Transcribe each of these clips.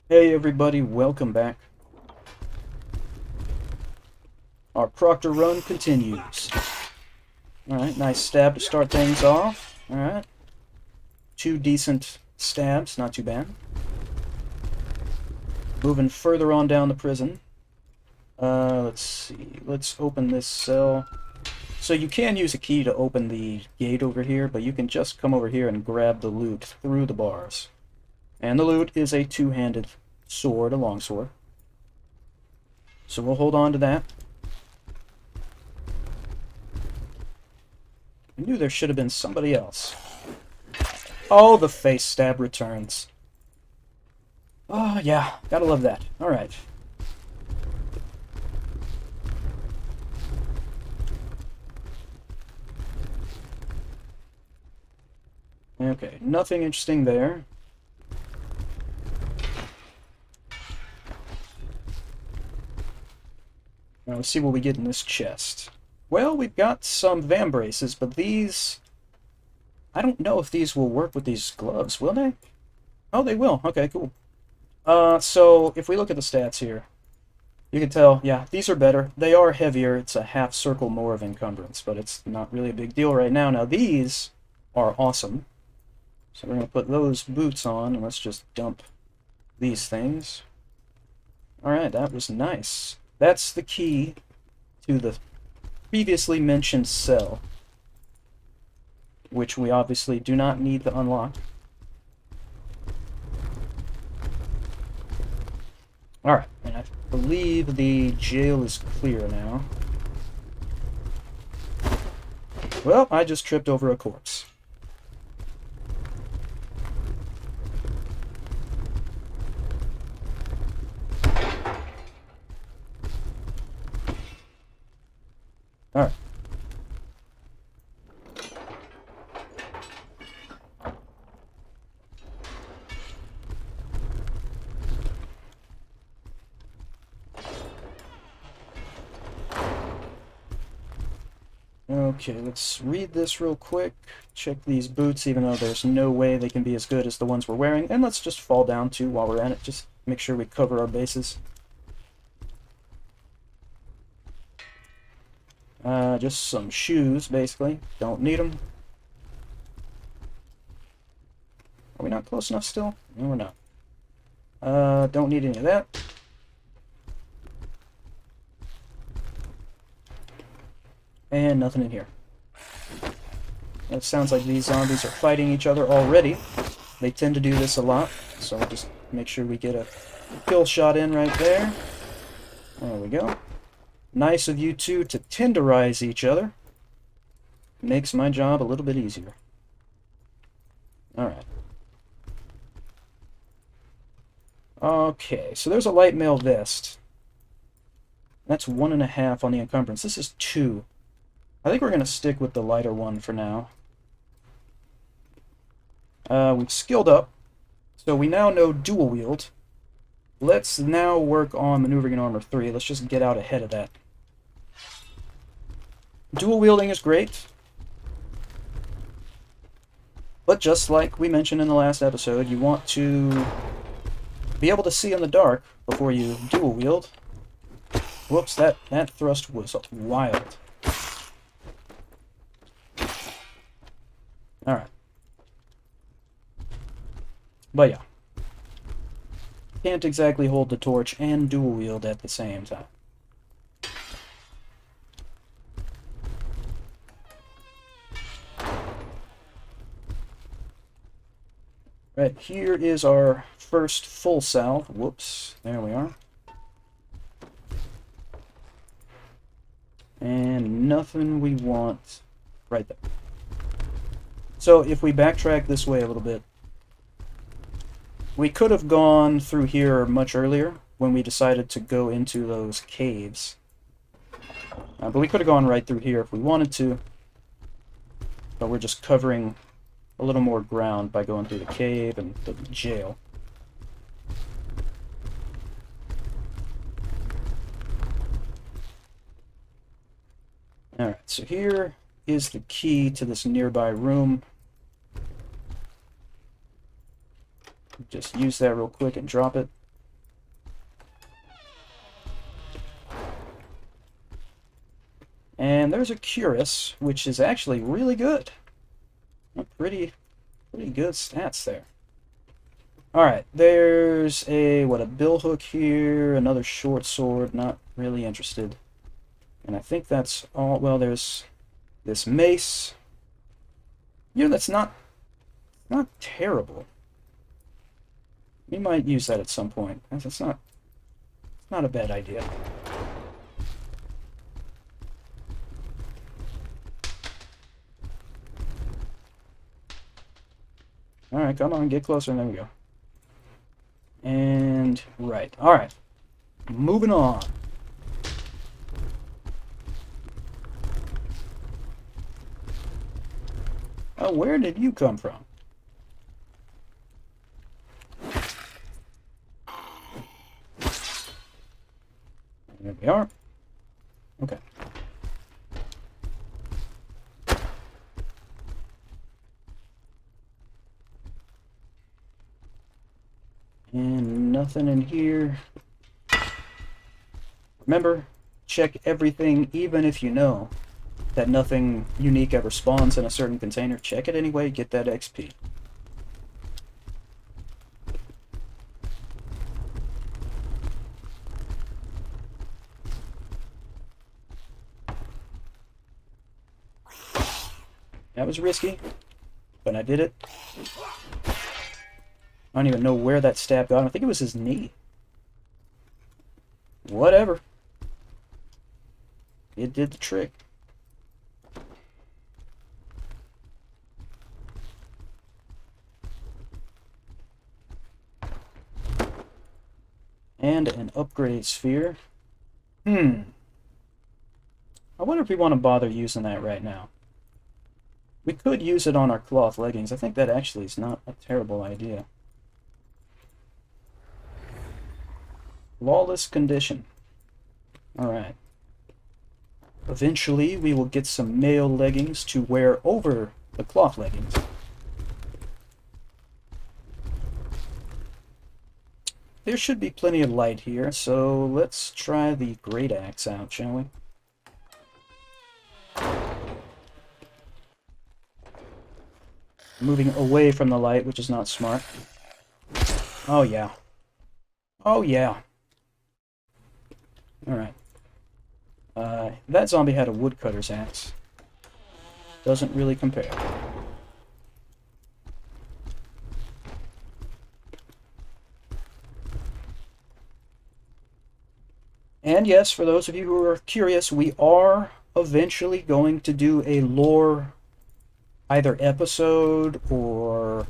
Hey everybody, welcome back. Our Proctor run continues. Alright, nice stab to start things off. Alright. Two decent stabs, not too bad. Moving further on down the prison. Let's see. Let's open this cell. So you can use a key to open the gate over here, but you can just come over here and grab the loot through the bars. And the loot is a two-handed sword, a longsword. So we'll hold on to that. I knew there should have been somebody else. Oh, the face stab returns. Oh, yeah. Gotta love that. Alright. Okay, nothing interesting there. Now let's see what we get in this chest. Well, we've got some vambraces, but these... I don't know if these will work with these gloves, will they? Oh, they will. Okay, cool. So if we look at the stats here, you can tell, yeah, these are better. They are heavier. It's a half circle more of encumbrance, but it's not really a big deal right now. Now, these are awesome. So we're going to put those boots on, and let's just dump these things. Alright, that was nice. That's the key to the previously mentioned cell, which we obviously do not need to unlock. Alright, and I believe the jail is clear now. Well, I just tripped over a corpse. Alright. Okay, let's read this real quick. Check these boots, even though there's no way they can be as good as the ones we're wearing. And let's just fall down too while we're at it. Just make sure we cover our bases. Just some shoes, basically. Don't need them. Are we not close enough still? No, we're not. Don't need any of that. And nothing in here. It sounds like these zombies are fighting each other already. They tend to do this a lot, so I'll just make sure we get a kill shot in right there. There we go. Nice of you two to tenderize each other. Makes my job a little bit easier. Alright. Okay, so there's a light mail vest. That's 1.5 on the encumbrance. This is 2. I think we're going to stick with the lighter one for now. We've skilled up, so we now know dual wield. Let's now work on maneuvering in armor 3. Let's just get out ahead of that. Dual wielding is great, but just like we mentioned in the last episode, you want to be able to see in the dark before you dual wield. Whoops, that thrust was wild. Alright. But yeah. Can't exactly hold the torch and dual wield at the same time. Right, here is our first full salve. Whoops, there we are. And nothing we want right there. So if we backtrack this way a little bit, we could have gone through here much earlier when we decided to go into those caves. But we could have gone right through here if we wanted to. But we're just covering a little more ground by going through the cave and the jail. Alright, so here is the key to this nearby room. Just use that real quick and drop it. And there's a Curus, which is actually really good. Pretty good stats there. Alright, there's a billhook here, another short sword, not really interested. And I think that's all. Well, there's this mace. Yeah, that's not terrible. We might use that at some point. It's not a bad idea. Alright, come on, get closer, and there we go. And, right. Alright. Moving on. Oh, where did you come from? There we are. Okay. And nothing in here. Remember, check everything, even if you know that nothing unique ever spawns in a certain container. Check it anyway, get that XP. That was risky, but I did it. I don't even know where that stab got him. I think it was his knee. Whatever. It did the trick. And an upgrade sphere. I wonder if we want to bother using that right now. We could use it on our cloth leggings. I think that actually is not a terrible idea. Flawless condition. Alright. Eventually, we will get some mail leggings to wear over the cloth leggings. There should be plenty of light here, so let's try the great axe out, shall we? Moving away from the light, which is not smart. Oh yeah. Oh yeah. Alright. That zombie had a woodcutter's axe. Doesn't really compare. And yes, for those of you who are curious, we are eventually going to do a lore either episode or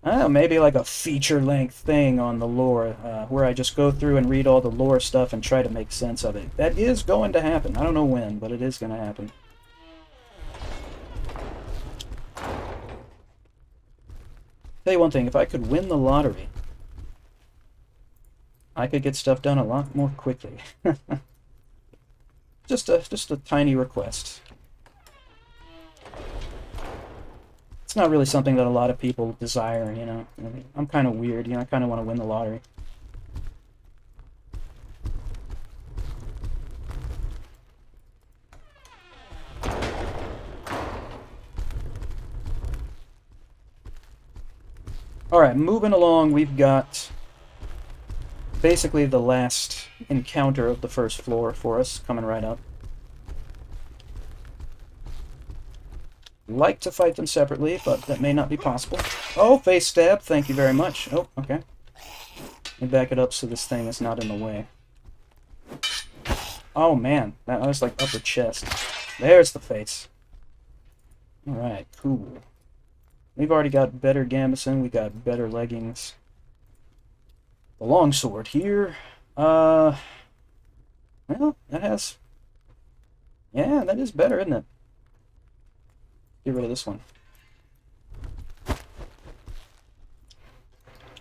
I don't know, maybe like a feature-length thing on the lore, where I just go through and read all the lore stuff and try to make sense of it. That is going to happen. I don't know when, but it is going to happen. Tell you one thing, if I could win the lottery, I could get stuff done a lot more quickly. just a tiny request. It's not really something that a lot of people desire, you know. I'm kind of weird, you know, I kind of want to win the lottery. Alright, moving along, we've got basically the last encounter of the first floor for us, coming right up. Like to fight them separately, but that may not be possible. Oh, face stab, thank you very much. Oh, okay. Let me back it up so this thing is not in the way. Oh man, that was like upper chest. There's the face. Alright, cool. We've already got better gambeson, we got better leggings. The longsword here, well, that has... Yeah, that is better, isn't it? Get rid of this one.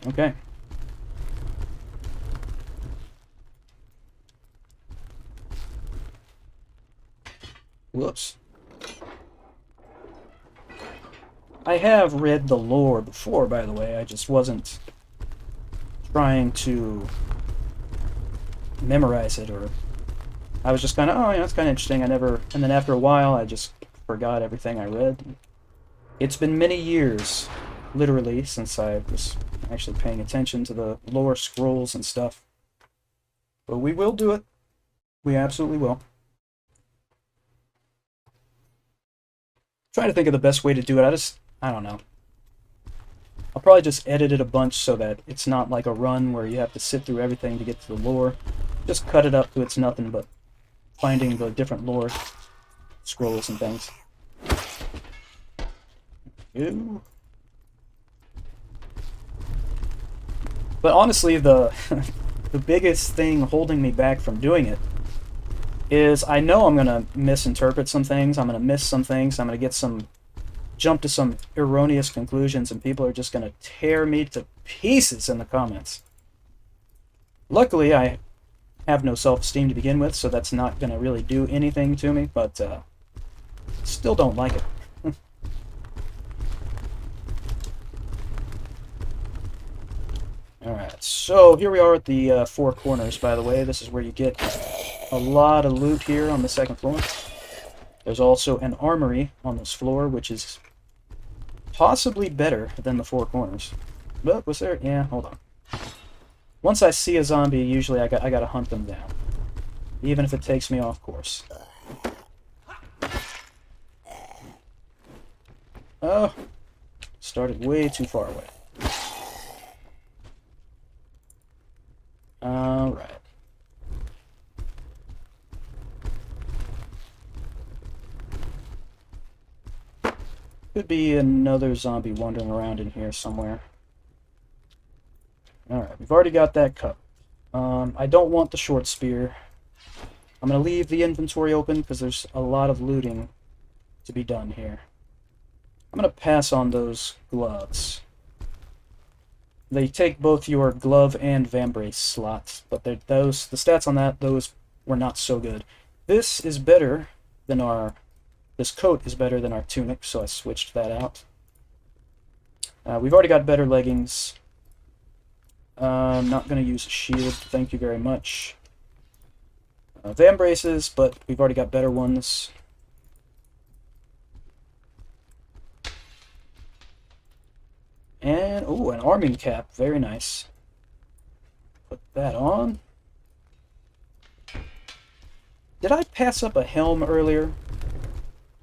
Okay. Whoops. I have read the lore before, by the way. I just wasn't trying to memorize it or I was just kind of, oh yeah, that's kind of interesting. And then after a while, I just forgot everything I read. It's been many years, literally, since I was actually paying attention to the lore scrolls and stuff. But we will do it. We absolutely will. Trying to think of the best way to do it. I don't know. I'll probably just edit it a bunch so that it's not like a run where you have to sit through everything to get to the lore. Just cut it up to it's nothing but finding the different lore scrolls and things. Ew. But honestly, the the biggest thing holding me back from doing it is I know I'm gonna misinterpret some things, I'm gonna miss some things, I'm gonna jump to some erroneous conclusions, and people are just gonna tear me to pieces in the comments. Luckily, I have no self-esteem to begin with, so that's not gonna really do anything to me, but still don't like it. Alright, so here we are at the Four Corners, by the way. This is where you get a lot of loot here on the second floor. There's also an armory on this floor, which is possibly better than the Four Corners. But was there? Yeah, hold on. Once I see a zombie, usually I gotta hunt them down, even if it takes me off course. Oh, started way too far away. Alright. Could be another zombie wandering around in here somewhere. Alright, we've already got that cup. I don't want the short spear. I'm going to leave the inventory open because there's a lot of looting to be done here. I'm going to pass on those gloves. They take both your glove and vambrace slots, but the stats on those were not so good. This is better than this coat is better than our tunic, so I switched that out. We've already got better leggings. I'm not going to use a shield, thank you very much. Vambraces, but we've already got better ones. And, oh, an arming cap. Very nice. Put that on. Did I pass up a helm earlier?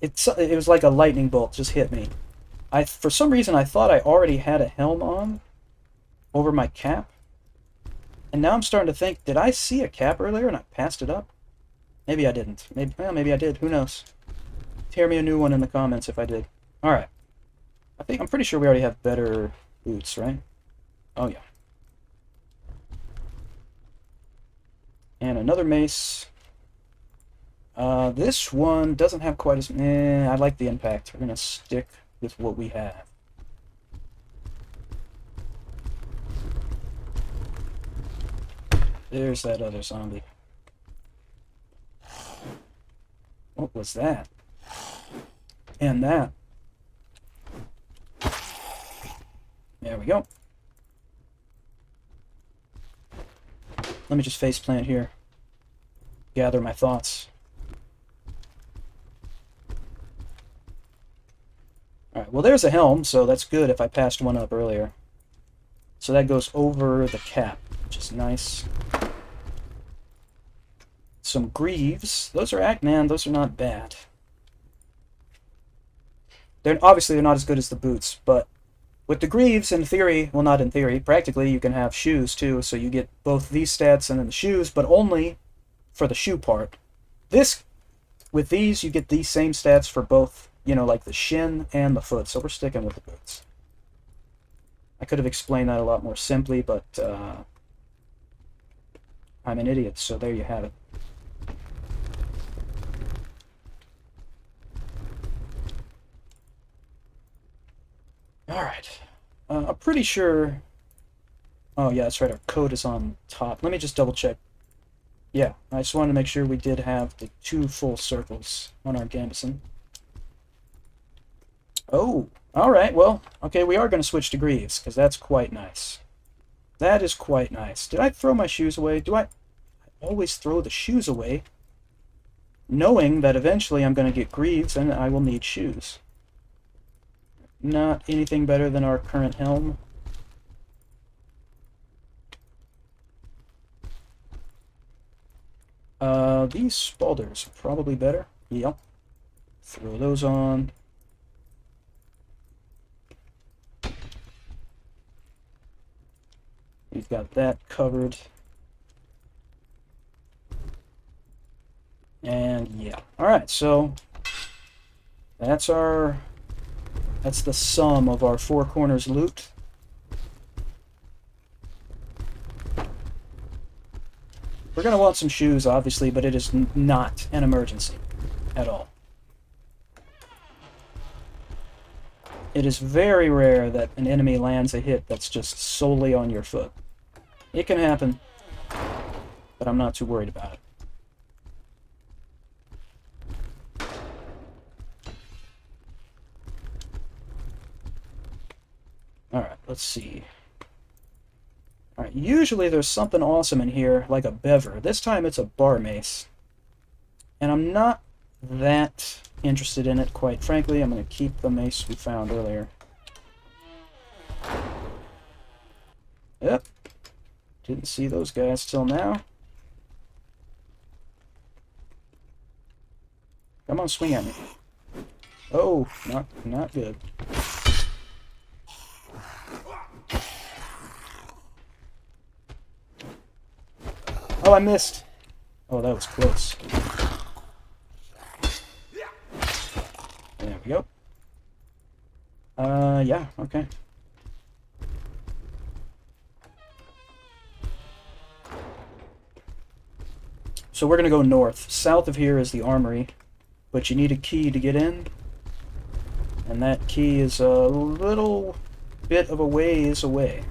It was like a lightning bolt just hit me. For some reason, I thought I already had a helm on over my cap. And now I'm starting to think, did I see a cap earlier and I passed it up? Maybe I didn't. Maybe I did. Who knows? Tear me a new one in the comments if I did. Alright. I'm pretty sure we already have better boots, right? Oh, yeah. And another mace. This one doesn't have quite as... I like the impact. We're going to stick with what we have. There's that other zombie. What was that? And that. There we go. Let me just faceplant here. Gather my thoughts. Alright, well there's a helm, so that's good if I passed one up earlier. So that goes over the cap, which is nice. Some greaves. Those are not bad. Obviously they're not as good as the boots, but with the greaves, in theory, well not in theory, practically you can have shoes too, so you get both these stats and then the shoes, but only for the shoe part. With these, you get these same stats for both, like the shin and the foot, so we're sticking with the boots. I could have explained that a lot more simply, but I'm an idiot, so there you have it. Alright. I'm pretty sure... Oh, yeah, that's right. Our code is on top. Let me just double check. Yeah, I just wanted to make sure we did have the 2 full circles on our gambeson. Oh, alright. Well, okay, we are going to switch to greaves, because that's quite nice. That is quite nice. Did I throw my shoes away? I always throw the shoes away knowing that eventually I'm going to get greaves and I will need shoes. Not anything better than our current helm. These spalders are probably better. Yep. Throw those on. We've got that covered. And yeah. Alright, so that's the sum of our Four Corners loot. We're going to want some shoes, obviously, but it is not an emergency at all. It is very rare that an enemy lands a hit that's just solely on your foot. It can happen, but I'm not too worried about it. Alright, let's see. Alright, usually there's something awesome in here, like a bever. This time it's a bar mace. And I'm not that interested in it, quite frankly. I'm going to keep the mace we found earlier. Yep. Didn't see those guys till now. Come on, swing at me. Oh, not good. Oh, I missed. Oh, that was close. There we go. Yeah, okay. So we're going to go north. South of here is the armory, but you need a key to get in. And that key is a little bit of a ways away.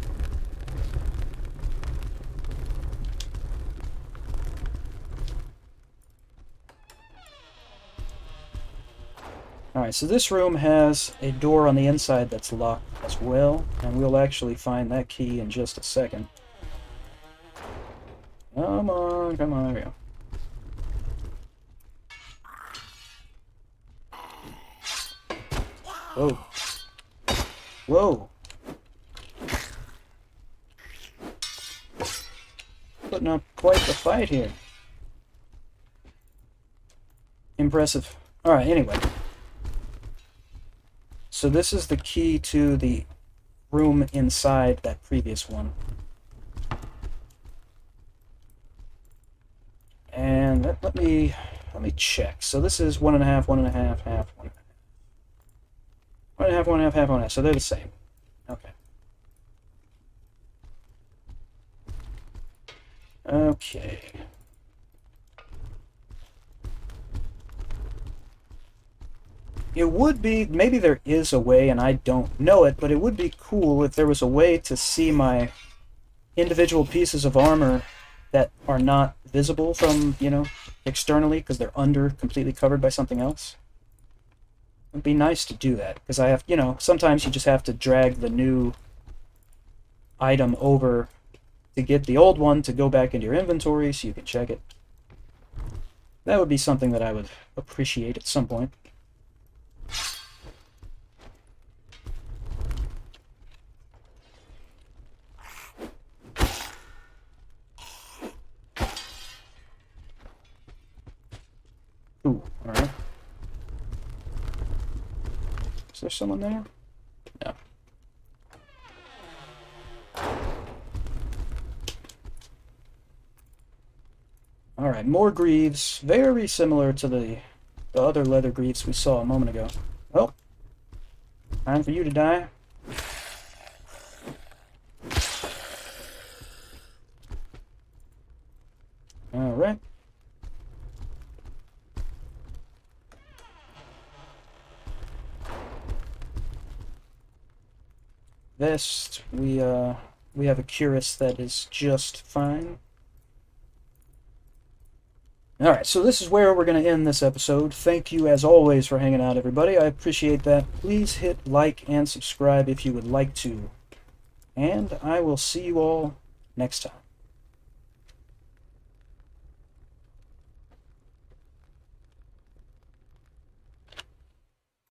Alright, so this room has a door on the inside that's locked as well, and we'll actually find that key in just a second. Come on, there we go. Whoa. Whoa. Putting up quite the fight here. Impressive. Alright, anyway. So this is the key to the room inside that previous one. And let me check. So this is 1.5, 1.5, half, 1.5. 1.5, 1.5, half, 1.5. So they're the same. Okay. Okay. It would be, maybe there is a way, and I don't know it, but it would be cool if there was a way to see my individual pieces of armor that are not visible from, externally, because they're completely covered by something else. It'd be nice to do that, because I have, sometimes you just have to drag the new item over to get the old one to go back into your inventory so you can check it. That would be something that I would appreciate at some point. Ooh, alright. Is there someone there? No. Alright, more greaves. Very similar to the other leather greaves we saw a moment ago. Well, time for you to die. Alright. Vest, we have a cuirass that is just fine. Alright, so this is where we're going to end this episode. Thank you, as always, for hanging out, everybody. I appreciate that. Please hit like and subscribe if you would like to. And I will see you all next time.